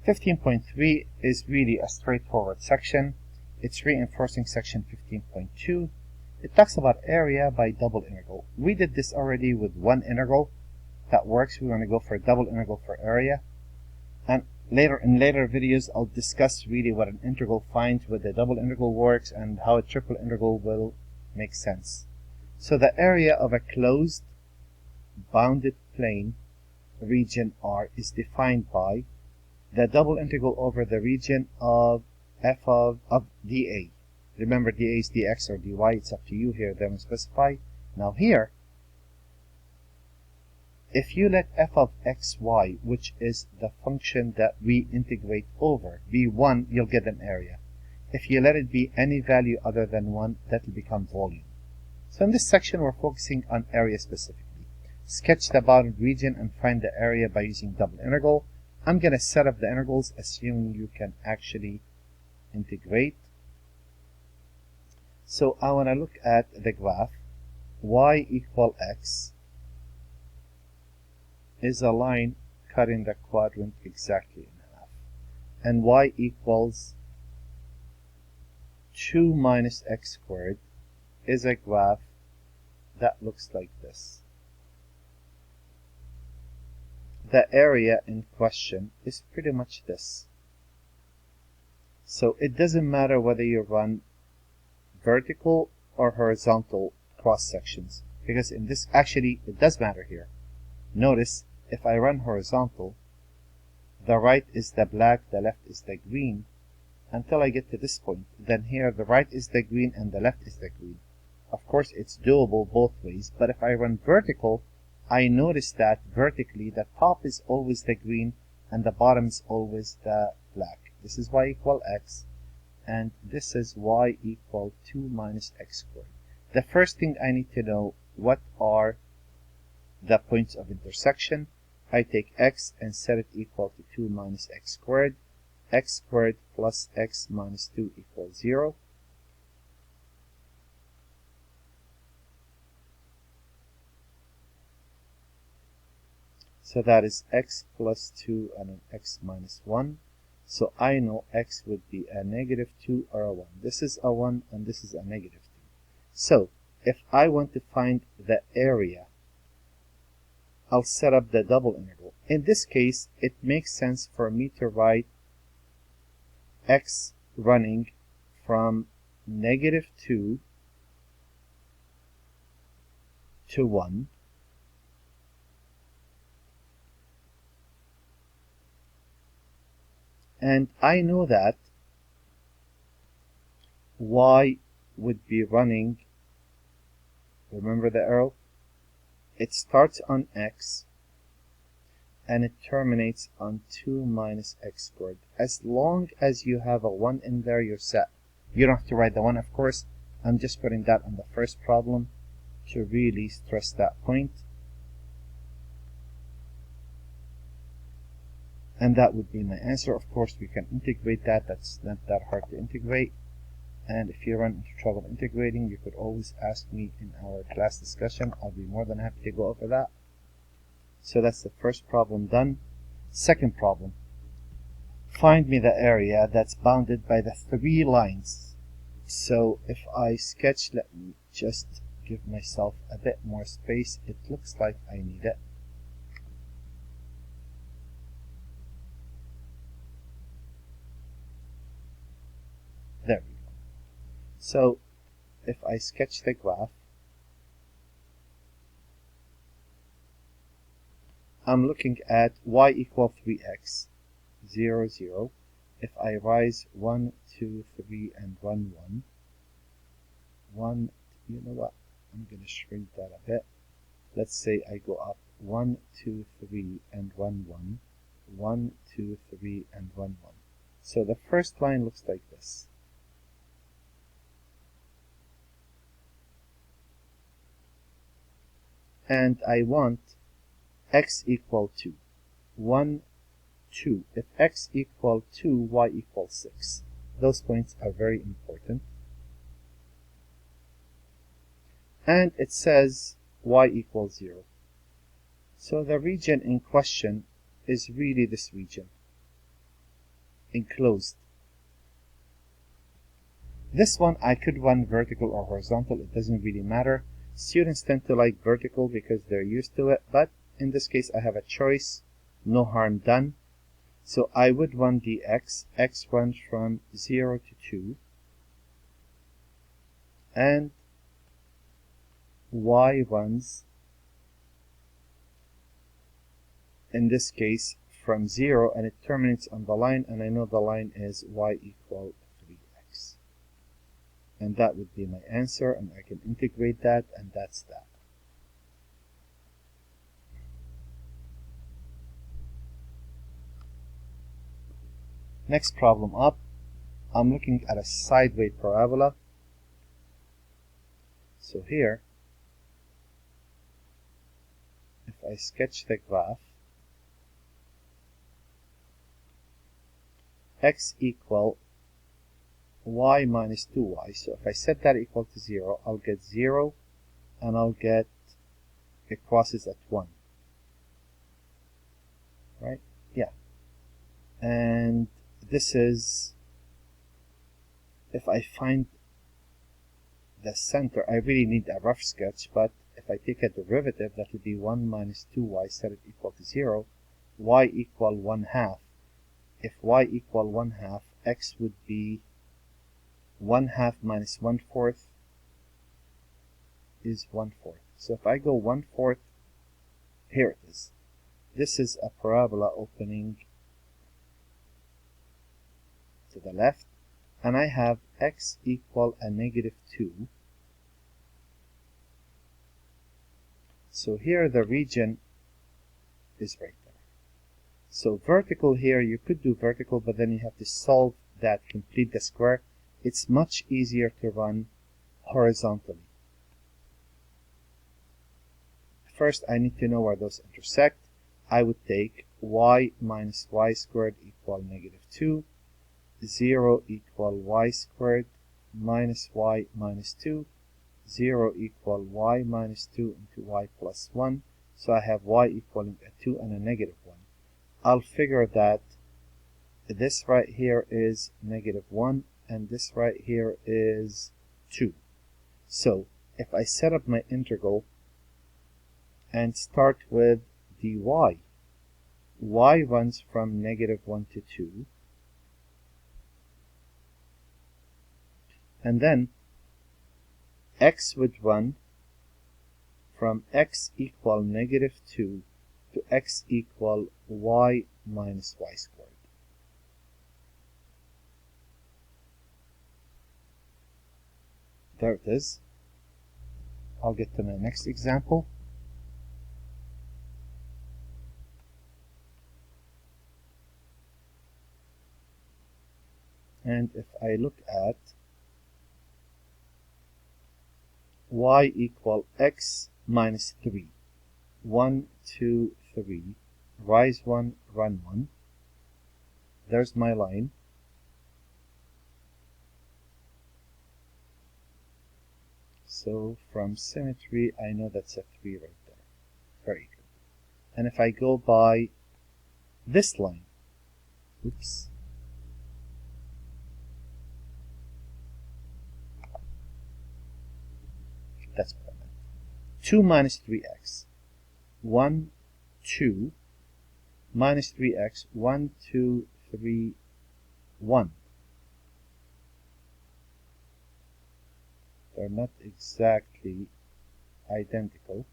15.3 is really a straightforward section. It's reinforcing section 15.2. It talks about area by double integral. We did this already with one integral. That works. We're going to go for a double integral for area. And in later videos, I'll discuss really what an integral finds, with the double integral works, and how a triple integral will make sense. So the area of a closed bounded plane region R is defined by the double integral over the region of f of dA. Remember, dA is dx or dy. It's up to you here. Then we specify. Now here, if you let f of xy, which is the function that we integrate over, be 1, you'll get an area. If you let it be any value other than 1, that will become volume. So in this section, we're focusing on area specifically. Sketch the bounded region and find the area by using double integral. I'm going to set up the integrals, assuming you can actually integrate. So I want to look at the graph. Y equal x is a line cutting the quadrant exactly in half. And y equals 2 minus x squared is a graph that looks like this. The area in question is pretty much this. So it doesn't matter whether you run vertical or horizontal cross sections, because in this, actually it does matter here. Notice, if I run horizontal, the right is the black, the left is the green, until I get to this point. Then here the right is the green and the left is the green. Of course, it's doable both ways, but if I run vertical, I notice that vertically the top is always the green and the bottom is always the black. This is y equal x, and this is y equal 2 minus x squared. The first thing I need to know, what are the points of intersection? I take x and set it equal to 2 minus x squared. X squared plus x minus 2 equals 0. So that is x plus 2 and an x minus 1. So I know x would be a negative 2 or a 1. This is a 1 and this is a negative 2. So if I want to find the area, I'll set up the double integral. In this case, it makes sense for me to write x running from negative 2 to 1. And I know that y would be running, remember the arrow? It starts on x and it terminates on 2 minus x squared. As long as you have a 1 in there, you're set. You don't have to write the 1, of course. I'm just putting that on the first problem to really stress that point. And that would be my answer. Of course, we can integrate that. That's not that hard to integrate. And if you run into trouble integrating, you could always ask me in our class discussion. I'll be more than happy to go over that. So that's the first problem done. Second problem. Find me the area that's bounded by the 3 lines. So if I sketch, let me just give myself a bit more space. It looks like I need it. There we go. So if I sketch the graph, I'm looking at y equal 3x, 0, 0. If I rise 1, 2, 3, and run 1, you know what? I'm going to shrink that a bit. Let's say I go up 1, 2, 3, and run 1, 1, 2, 3, and run 1. So the first line looks like this. And I want x equal 2. 1, 2. If x equal 2, y equals 6. Those points are very important. And it says y equals 0. So the region in question is really this region. enclosed. This one I could run vertical or horizontal, it doesn't really matter. Students tend to like vertical because they're used to it, but in this case I have a choice, no harm done. So I would run dx, x runs from 0 to 2, and y runs, in this case, from 0, and it terminates on the line, and I know the line is y equal 3x. And that would be my answer, and I can integrate that, and that's that. Next problem up, I'm looking at a sideways parabola. So here, if I sketch the graph, x equal y minus 2y. So if I set that equal to 0, I'll get 0, and I'll get, it crosses at 1. Right? Yeah. And this is, if I find the center, I really need a rough sketch, but if I take a derivative, that will be 1 minus 2y, set it equal to 0, y equal 1/2. If y equal 1/2, x would be 1/2 minus 1/4 is 1/4. So if I go 1/4, here it is. This is a parabola opening to the left, and I have x equal a negative 2. So here the region is right there. So vertical here, you could do vertical, but then you have to solve that, complete the square. It's much easier to run horizontally. First, I need to know where those intersect. I would take y minus y squared equal negative 2, 0 equal y squared minus y minus 2, 0 equal y minus 2 into y plus 1. So I have y equaling a 2 and a negative 1. I'll figure that this right here is negative 1, and this right here is 2. So if I set up my integral and start with dy, y runs from negative 1 to 2, and then x would run from x equal negative 2 to x equal y minus y squared. There it is. I'll get to my next example. And if I look at y equal x minus 3, 1, 2, 3, rise 1, run 1. There's my line. So from symmetry, I know that's a 3 right there. Very good. And if I go by this line, oops, that's what I meant. 2 minus 3x. 1, 2, minus 3x, 1, 2, 3, 1. They're not exactly identical.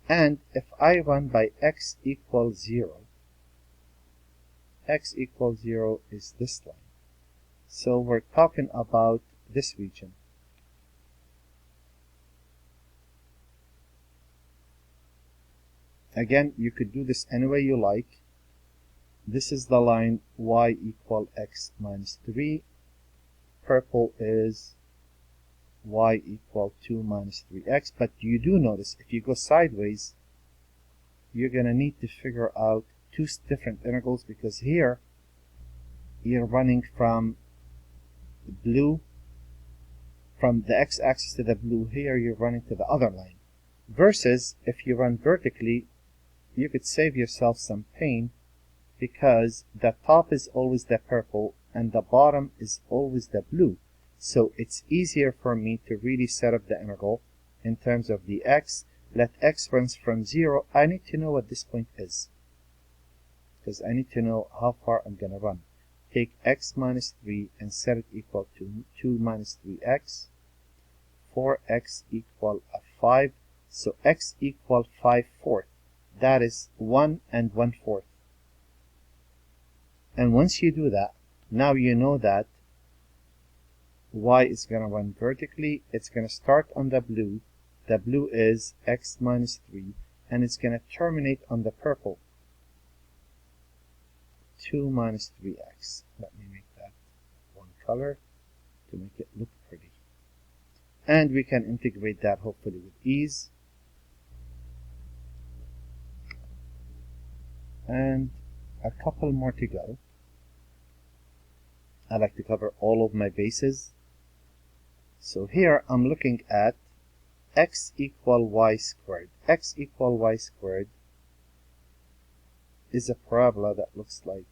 And if I run by x equals 0, x equals 0 is this line. So we're talking about this region. Again, you could do this any way you like. This is the line y equal x minus 3. Purple is y equal 2 minus 3x. But you do notice, if you go sideways, you're going to need to figure out two different integrals, because here you're running from blue, from the x-axis to the blue. Here you're running to the other line. Versus if you run vertically, you could save yourself some pain, because the top is always the purple and the bottom is always the blue. So it's easier for me to really set up the integral in terms of the x. Let x runs from 0. I need to know what this point is, because I need to know how far I'm going to run. Take x minus 3 and set it equal to 2 minus 3x. 4x equal 5. So x equal 5/4. That is 1 and 1/4. And once you do that, now you know that y is going to run vertically. It's going to start on the blue. The blue is x minus 3. And it's going to terminate on the purple. 2 minus 3x. Let me make that one color to make it look pretty. And we can integrate that hopefully with ease. And a couple more to go. I like to cover all of my bases. So here I'm looking at x equal y squared. X equal y squared is a parabola that looks like,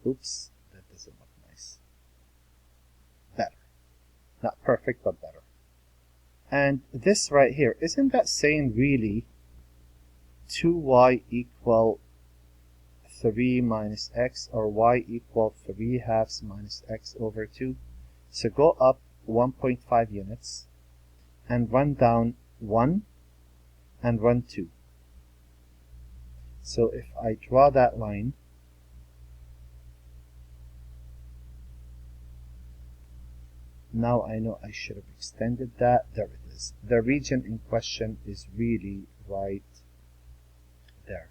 oops, that doesn't look nice. Better. Not perfect, but better. And this right here, isn't that saying really 2y equal 3 minus x, or y equal 3 halves minus x over 2? So go up 1.5 units and run down 1 and run 2. So if I draw that line, now I know I should have extended that. There it is. The region in question is really right there.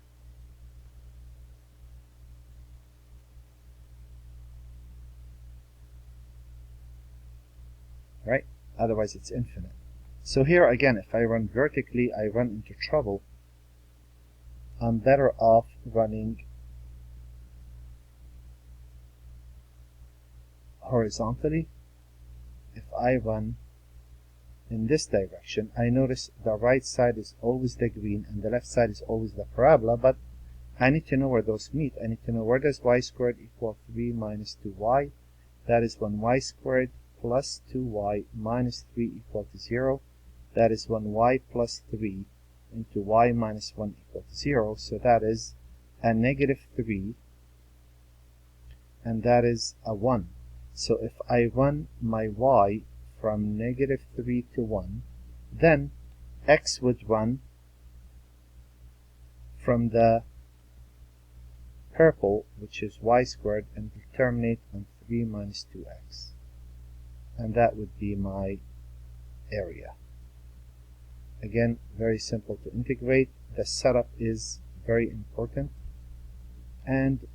Right? Otherwise it's infinite. So here again, if I run vertically, I run into trouble. I'm better off running horizontally. If I run in this direction, I notice the right side is always the green and the left side is always the parabola, but I need to know where those meet. I need to know where does y squared equal 3 minus 2y. That is when y squared plus 2y minus 3 equal to 0. That is when y plus 3 into y minus 1 equal to 0. So that is a negative 3, and that is a 1. So if I run my y from negative 3 to 1, then x would run from the purple, which is y squared, and will terminate on 3 minus 2x. And that would be my area. Again, very simple to integrate. The setup is very important. And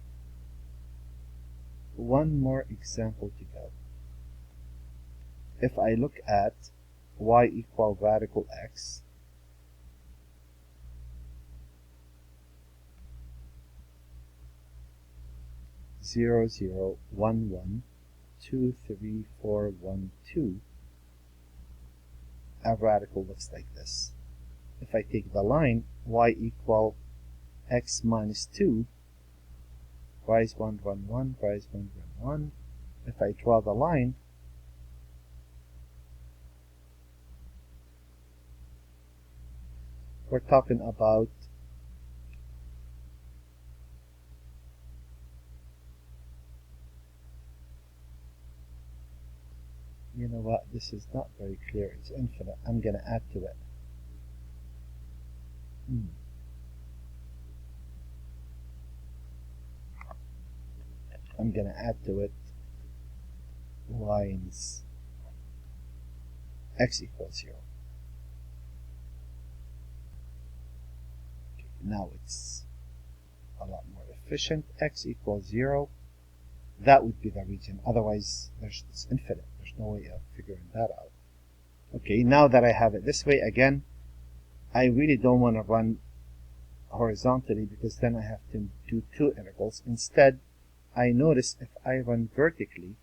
one more example to go. If I look at y equal radical x, zero, zero, 1, 1, 2, 3, 4, 1, 2, a radical looks like this. If I take the line y equal x minus 2, rise 1, 1, 1, rise 1, 1, 1. If I draw the line, we're talking about you know what, this is not very clear. It's infinite. I'm going to add to it. I'm going to add to it lines x equals 0. Okay, now it's a lot more efficient. X equals 0. That would be the region. Otherwise, it's infinite. There's no way of figuring that out. Okay, now that I have it this way, again, I really don't want to run horizontally because then I have to do two integrals. Instead, I notice if I run vertically,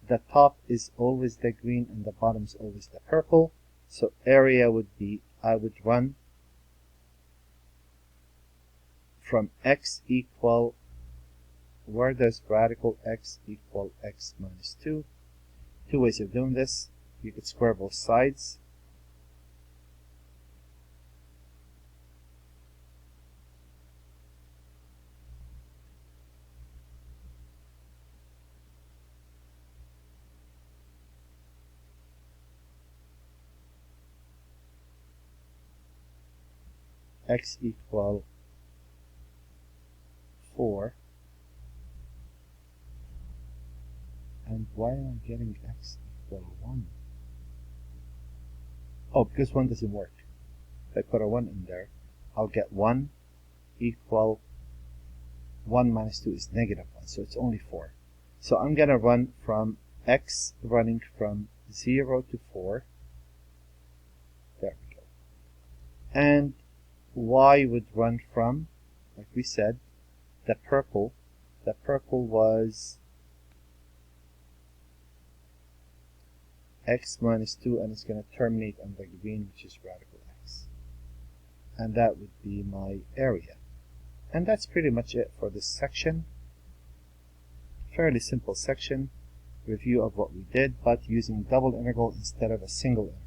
the top is always the green and the bottom is always the purple. So area would be, I would run from x equal where does radical x equal x minus 2? Two ways of doing this. You could square both sides. X equal 4. And why am I getting x equal 1? Oh, because 1 doesn't work. If I put a 1 in there, I'll get 1 equal 1 minus 2 is negative 1, so it's only 4. So I'm going to run from x running from 0 to 4. There we go. And y would run from, like we said, the purple was x minus 2, and it's going to terminate on the green, which is radical x. And that would be my area. And that's pretty much it for this section. Fairly simple section, review of what we did, but using double integral instead of a single integral.